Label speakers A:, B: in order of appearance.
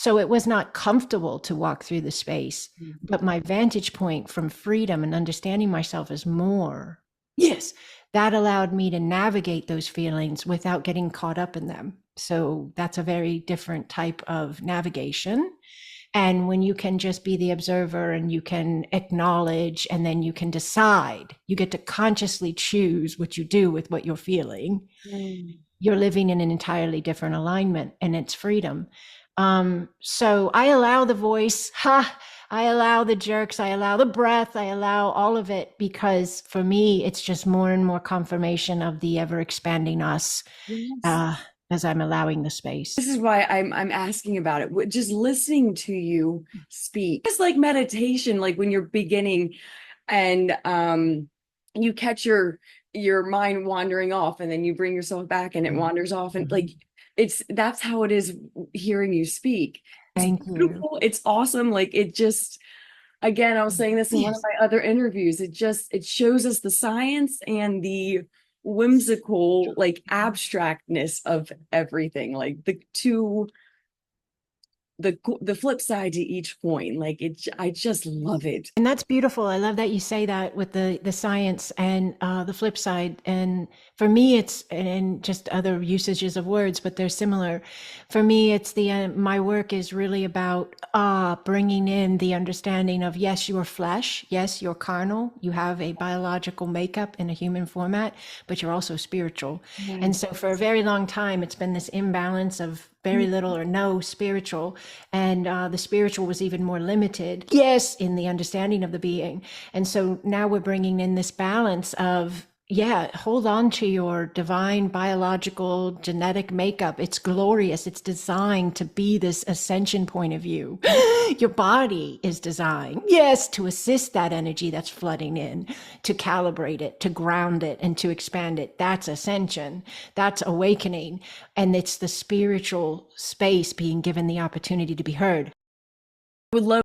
A: So it was not comfortable to walk through the space, but my vantage point from freedom and understanding myself as more, yes, that allowed me to navigate those feelings without getting caught up in them. So that's a very different type of navigation. And when you can just be the observer and you can acknowledge and then you can decide, you get to consciously choose what you do with what you're feeling. You're living in an entirely different alignment, and it's freedom. So I allow the voice, I allow the jerks, I allow the breath, I allow all of it, because for me, it's just more and more confirmation of the ever expanding us.
B: Yes.
A: As I'm allowing the space.
B: This is why I'm asking about it. Just listening to you speak. It's like meditation, like when you're beginning and you catch your mind wandering off and then you bring yourself back and it wanders off, and like that's how it is hearing you speak. It's
A: Thank you.
B: beautiful. It's awesome. Like it just, again, I was saying this in one of
A: Yes.
B: my other interviews. It shows us the science and the whimsical, like abstractness of everything, like the two, the flip side to each coin. Like I just love it.
A: And that's beautiful. I love that you say that with the science and the flip side. And for me, it's and just other usages of words, but they're similar. For me, it's the my work is really about bringing in the understanding of, yes, you're flesh, yes, you're carnal, you have a biological makeup in a human format, but you're also spiritual. And so for a very long time, it's been this imbalance of very little or no spiritual, and the spiritual was even more limited, yes, in the understanding of the being. And so now we're bringing in this balance of, yeah, hold on to your divine biological genetic makeup. It's glorious. It's designed to be this ascension point of view. Your body is designed, yes, to assist that energy that's flooding in, to calibrate it, to ground it, and to expand it. That's ascension. That's awakening. And it's the spiritual space being given the opportunity to be heard.
B: Would love